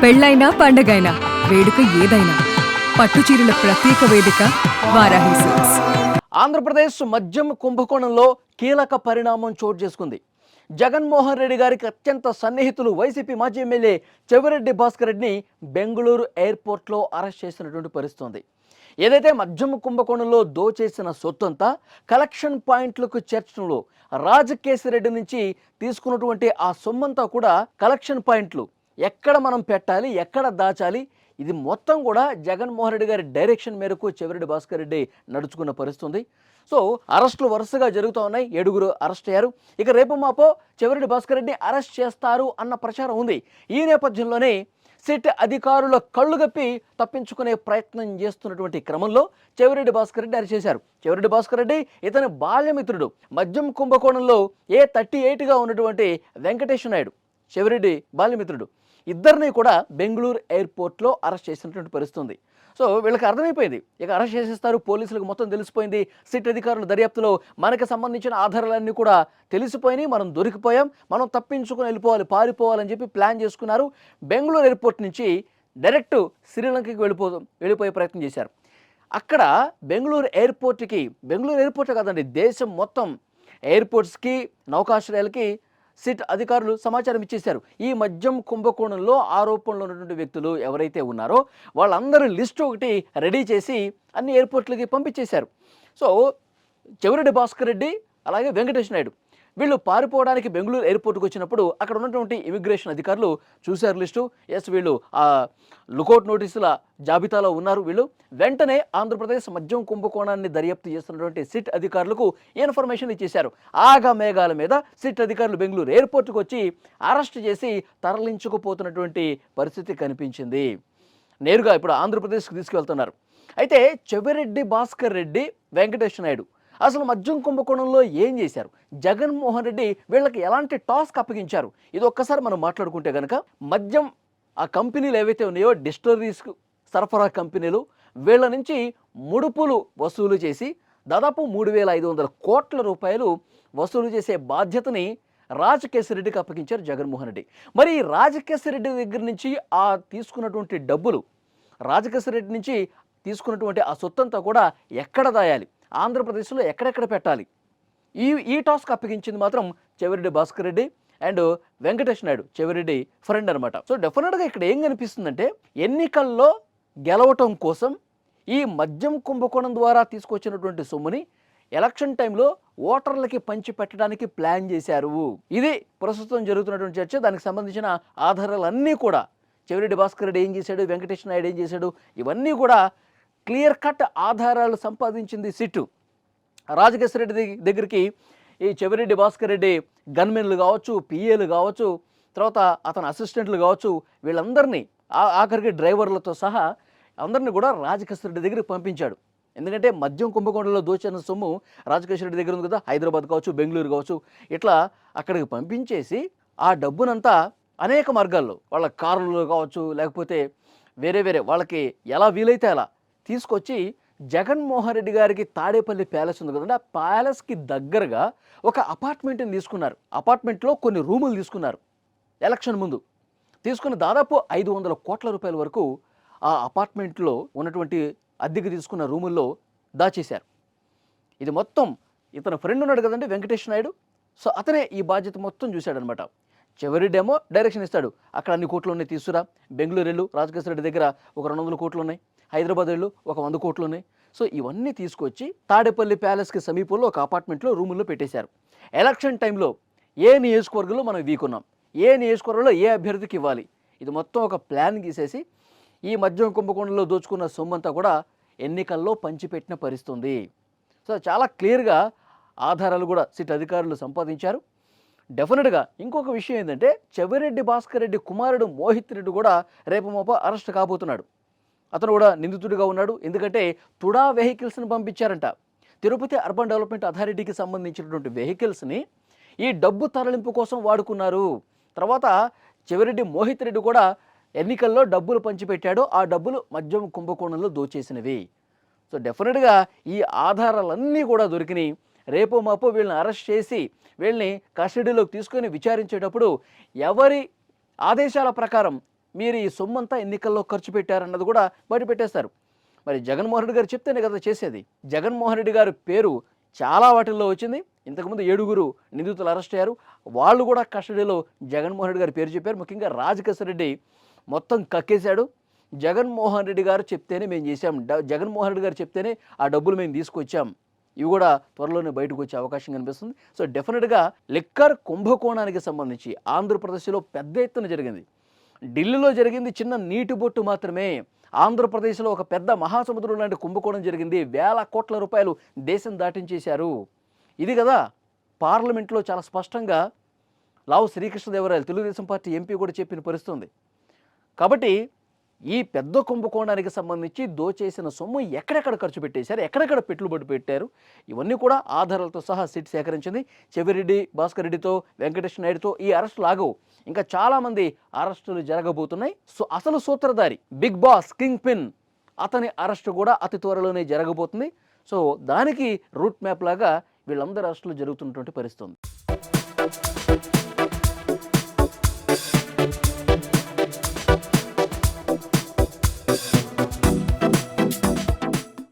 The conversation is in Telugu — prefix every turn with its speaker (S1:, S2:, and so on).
S1: పెళ్ళైనా పండగైనా వేడుక ఏదైనా పట్టుచీరల ప్రత్యేక వేదిక వారాహి సిల్క్స్.
S2: ఆంధ్రప్రదేశ్ మద్యం కుంభకోణంలో కీలక పరిణామం చోటు చేసుకుంది. జగన్మోహన్ రెడ్డి గారికి అత్యంత సన్నిహితులు వైసీపీ మాజీ ఎమ్మెల్యే చెవిరెడ్డి భాస్కర్ రెడ్డిని బెంగళూరు ఎయిర్పోర్ట్లో అరెస్ట్ చేసినటువంటి పరిస్థితుంది. ఏదైతే మద్యం కుంభకోణంలో దోచేసిన సొత్తంతా కలెక్షన్ పాయింట్లకు చేర్చడంలో రాజకేశిరెడ్డి నుంచి తీసుకున్నటువంటి ఆ సొమ్మంతా కూడా కలెక్షన్ పాయింట్లు ఎక్కడ మనం పెట్టాలి, ఎక్కడ దాచాలి, ఇది మొత్తం కూడా జగన్మోహన్ రెడ్డి గారి డైరెక్షన్ మేరకు చెవిరెడ్డి భాస్కర్ రెడ్డి నడుచుకున్న పరిస్థితుంది. సో అరెస్టులు వరుసగా జరుగుతూ ఉన్నాయి. 7 అరెస్ట్ అయ్యారు. ఇక రేపు మాపో చెవిరెడ్డి భాస్కర్ రెడ్డిని అరెస్ట్ చేస్తారు అన్న ప్రచారం ఉంది. ఈ నేపథ్యంలోనే సిట్ అధికారుల కళ్ళుగప్పి తప్పించుకునే ప్రయత్నం చేస్తున్నటువంటి క్రమంలో చెవిరెడ్డి భాస్కర్ రెడ్డి అరెస్ట్ చేశారు. చెవిరెడ్డి భాస్కర్ రెడ్డి ఇతని బాల్యమిత్రుడు, మద్యం కుంభకోణంలో A38గా ఉన్నటువంటి వెంకటేశ్వర నాయుడు చెవిరెడ్డి బాల్యమిత్రుడు, ఇద్దరిని కూడా బెంగళూరు ఎయిర్పోర్ట్లో అరెస్ట్ చేసినటువంటి పరిస్థితుంది. సో వీళ్ళకి అర్థమైపోయింది, ఇక అరెస్ట్ చేసేస్తారు, పోలీసులకు మొత్తం తెలిసిపోయింది. సిట్ అధికారుల దర్యాప్తులో మనకు సంబంధించిన ఆధారాలన్నీ కూడా తెలిసిపోయినాయి, మనం దొరికిపోయాం, మనం తప్పించుకుని వెళ్ళిపోవాలి, పారిపోవాలని చెప్పి ప్లాన్ చేసుకున్నారు. బెంగళూరు ఎయిర్పోర్ట్ నుంచి డైరెక్ట్ శ్రీలంకకి వెళ్ళిపోయే ప్రయత్నం చేశారు. అక్కడ బెంగళూరు ఎయిర్పోర్టే కాదండి, దేశం మొత్తం ఎయిర్పోర్ట్స్కి, నౌకాశ్రయాలకి సిట్ అధికారులు సమాచారం ఇచ్చేశారు. ఈ మద్యం కుంభకోణంలో ఆరోపణలు ఉన్నటువంటి వ్యక్తులు ఎవరైతే ఉన్నారో వాళ్ళందరూ లిస్టు ఒకటి రెడీ చేసి అన్ని ఎయిర్పోర్ట్లకి పంపించేశారు. సో చెవిరెడ్డి భాస్కర్ రెడ్డి అలాగే వెంకటేష్ నాయుడు వీళ్ళు పారిపోవడానికి బెంగళూరు ఎయిర్పోర్ట్కి వచ్చినప్పుడు అక్కడ ఉన్నటువంటి ఇమిగ్రేషన్ అధికారులు చూశారు లిస్టు. వీళ్ళు ఆ లుకౌట్ నోటీసుల జాబితాలో ఉన్నారు. వీళ్ళు వెంటనే ఆంధ్రప్రదేశ్ మద్యం కుంభకోణాన్ని దర్యాప్తు చేస్తున్నటువంటి సిట్ అధికారులకు ఇన్ఫర్మేషన్ ఇచ్చేశారు. ఆగమేఘాల మీద సిట్ అధికారులు బెంగళూరు ఎయిర్పోర్ట్కి వచ్చి అరెస్ట్ చేసి తరలించుకుపోతున్నటువంటి పరిస్థితి కనిపించింది. నేరుగా ఇప్పుడు ఆంధ్రప్రదేశ్కి తీసుకువెళ్తున్నారు. అయితే చెవిరెడ్డి భాస్కర్ రెడ్డి, వెంకటేశ్వర నాయుడు అసలు మద్యం కుంభకోణంలో ఏం చేశారు, జగన్మోహన్ రెడ్డి వీళ్ళకి ఎలాంటి టాస్క్ అప్పగించారు, ఇది ఒక్కసారి మనం మాట్లాడుకుంటే కనుక మద్యం ఆ కంపెనీలు ఏవైతే ఉన్నాయో డిస్టిలరీస్ సరఫరా కంపెనీలు, వీళ్ళ నుంచి ముడుపులు వసూలు చేసి దాదాపు 3,500 కోట్ల రూపాయలు వసూలు చేసే బాధ్యతని రాజకేశిరెడ్డికి అప్పగించారు జగన్మోహన్ రెడ్డి. మరి రాజకేశిరెడ్డి దగ్గర నుంచి ఆ తీసుకున్నటువంటి డబ్బులు, రాజకేశిరెడ్డి నుంచి తీసుకున్నటువంటి ఆ సొత్తంతా కూడా ఎక్కడ దాయాలి, ఆంధ్రప్రదేశ్లో ఎక్కడెక్కడ పెట్టాలి, ఈ టాస్క్ అప్పగించింది మాత్రం చెవిరెడ్డి భాస్కర్ రెడ్డి అండ్ వెంకటేష్ నాయుడు, చెవిరెడ్డి ఫ్రెండ్ అనమాట. సో డెఫినెట్గా ఇక్కడ ఏం కనిపిస్తుందంటే ఎన్నికల్లో గెలవటం కోసం ఈ మద్యం కుంభకోణం ద్వారా తీసుకొచ్చినటువంటి సొమ్ముని ఎలక్షన్ టైంలో ఓటర్లకి పంచి పెట్టడానికి ప్లాన్ చేశారు. ఇది ప్రస్తుతం జరుగుతున్నటువంటి చర్చ. దానికి సంబంధించిన ఆధారాలన్నీ కూడా చెవిరెడ్డి భాస్కర్ రెడ్డి ఏం చేశాడు, వెంకటేష్ నాయుడు ఏం చేశాడు, ఇవన్నీ కూడా క్లియర్ కట్ ఆధారాలు సంపాదించింది సిట్టు. రాజకేశిరెడ్డి దగ్గరికి ఈ చెవిరెడ్డి భాస్కర్ రెడ్డి గన్మెన్లు కావచ్చు, పిఏలు కావచ్చు, తర్వాత అతని అసిస్టెంట్లు కావచ్చు, వీళ్ళందరినీ ఆఖరికి డ్రైవర్లతో సహా అందరినీ కూడా రాజకేశిరెడ్డి దగ్గరికి పంపించాడు. ఎందుకంటే మద్యం కుంభకోణంలో దోచిన సొమ్ము రాజకేశిరెడ్డి దగ్గర ఉంది కదా, హైదరాబాద్ కావచ్చు, బెంగళూరు కావచ్చు, ఇట్లా అక్కడికి పంపించేసి ఆ డబ్బునంతా అనేక మార్గాల్లో వాళ్ళ కార్లలో కావచ్చు, లేకపోతే వేరే వాళ్ళకి ఎలా వీలైతే అలా తీసుకొచ్చి జగన్మోహన్ రెడ్డి గారికి తాడేపల్లి ప్యాలెస్ ఉంది కదండి, ఆ ప్యాలెస్కి దగ్గరగా ఒక అపార్ట్మెంట్ని తీసుకున్నారు. అపార్ట్మెంట్లో కొన్ని రూములు తీసుకున్నారు. ఎలక్షన్ ముందు తీసుకున్న దాదాపు 500 కోట్ల రూపాయల వరకు ఆ అపార్ట్మెంట్లో ఉన్నటువంటి అద్దెకి తీసుకున్న రూముల్లో దాచేశారు. ఇది మొత్తం ఇతను ఫ్రెండ్ ఉన్నాడు కదండి వెంకటేష్ నాయుడు, సో అతనే ఈ బాధ్యత మొత్తం చూశాడనమాట. చెవిరెడ్డి ఏమో డైరెక్షన్ ఇస్తాడు, అక్కడ అన్ని కోట్లు ఉన్నాయి తీసుకురా, బెంగళూరు వెళ్ళు, రాజకేశిరెడ్డి దగ్గర ఒక 200 కోట్లు ఉన్నాయి, హైదరాబాద్ వెళ్ళు ఒక 100 కోట్లు ఉన్నాయి. సో ఇవన్నీ తీసుకొచ్చి తాడేపల్లి ప్యాలెస్కి సమీపంలో ఒక అపార్ట్మెంట్లో రూముల్లో పెట్టేశారు. ఎలక్షన్ టైంలో ఏ నియోజకవర్గంలో మనం వీకున్నాం, ఏ నియోజకవర్గంలో ఏ అభ్యర్థికి ఇవ్వాలి, ఇది మొత్తం ఒక ప్లాన్ గీసేసి ఈ మద్యం కుంభకోణంలో దోచుకున్న సొమ్మంతా కూడా ఎన్నికల్లో పంచిపెట్టిన పరిస్థితుంది. సో చాలా క్లియర్గా ఆధారాలు కూడా సిట్ అధికారులు సంపాదించారు. డెఫినెట్గా ఇంకొక విషయం ఏంటంటే చెవిరెడ్డి భాస్కర్ రెడ్డి కుమారుడు మోహిత్ రెడ్డి కూడా రేపు మాప అరెస్ట్ కాబోతున్నాడు. అతను కూడా నిందితుడిగా ఉన్నాడు. ఎందుకంటే తుడా వెహికల్స్ని పంపించారంట. తిరుపతి అర్బన్ డెవలప్మెంట్ అథారిటీకి సంబంధించినటువంటి వెహికల్స్ని ఈ డబ్బు తరలింపు కోసం వాడుకున్నారు. తర్వాత చెవిరెడ్డి మోహిత్ రెడ్డి కూడా ఎన్నికల్లో డబ్బులు పంచిపెట్టాడు, ఆ డబ్బులు మద్యం కుంభకోణంలో దోచేసినవి. సో డెఫినెట్గా ఈ ఆధారాలన్నీ కూడా దొరికినాయి. రేపో మాపో వీళ్ళని అరెస్ట్ చేసి వీళ్ళని కస్టడీలోకి తీసుకొని విచారించేటప్పుడు ఎవరి ఆదేశాల ప్రకారం మీరు ఈ సొమ్మంతా ఎన్నికల్లో ఖర్చు పెట్టారన్నది కూడా బయట పెట్టేస్తారు. మరి జగన్మోహన్ రెడ్డి గారు చెప్తేనే కదా చేసేది. జగన్మోహన్ రెడ్డి గారి పేరు చాలా వాటిల్లో వచ్చింది. ఇంతకుముందు 7 నిందితులు అరెస్ట్ అయ్యారు. వాళ్ళు కూడా కస్టడీలో జగన్మోహన్ రెడ్డి గారి పేరు చెప్పారు. ముఖ్యంగా రాజకేశ్వర రెడ్డి మొత్తం కక్కేశాడు. జగన్మోహన్ రెడ్డి గారు చెప్తేనే మేము చేశాం, జగన్మోహన్ రెడ్డి గారు చెప్తేనే ఆ డబ్బులు మేము తీసుకొచ్చాం. ఇవి కూడా త్వరలోనే బయటకు వచ్చే అవకాశం కనిపిస్తుంది. సో డెఫినెట్గా లిక్కర్ కుంభకోణానికి సంబంధించి ఆంధ్రప్రదేశ్లో పెద్ద ఎత్తున జరిగింది. ఢిల్లీలో జరిగింది చిన్న నీటి బొట్టు మాత్రమే. ఆంధ్రప్రదేశ్లో ఒక పెద్ద మహాసముద్రం లాంటి కుంభకోణం జరిగింది. వేల కోట్ల రూపాయలు దేశం దాటించేశారు. ఇది కదా పార్లమెంట్లో చాలా స్పష్టంగా లావు శ్రీకృష్ణదేవరాయలు తెలుగుదేశం పార్టీ ఎంపీ కూడా చెప్పిన పరిస్థితి ఉంది. కాబట్టి ఈ పెద్ద కుంభకోణానికి సంబంధించి దోచేసిన సొమ్ము ఎక్కడెక్కడ ఖర్చు పెట్టేశారు, ఎక్కడెక్కడ పెట్టుబడి పెట్టారు, ఇవన్నీ కూడా ఆధారాలతో సహా సిట్ సేకరించింది. చెవిరెడ్డి భాస్కర్ రెడ్డితో, వెంకటేష్ నాయుడుతో ఈ అరెస్టులు ఆగవు. ఇంకా చాలామంది అరెస్టులు జరగబోతున్నాయి. సో అసలు సూత్రధారి బిగ్ బాస్ కింగ్ పిన్ అతని అరెస్టు కూడా అతి త్వరలోనే జరగబోతుంది. సో దానికి రూట్ మ్యాప్ లాగా వీళ్ళందరూ అరెస్టులు జరుగుతున్నటువంటి పరిస్థితి ఉంది.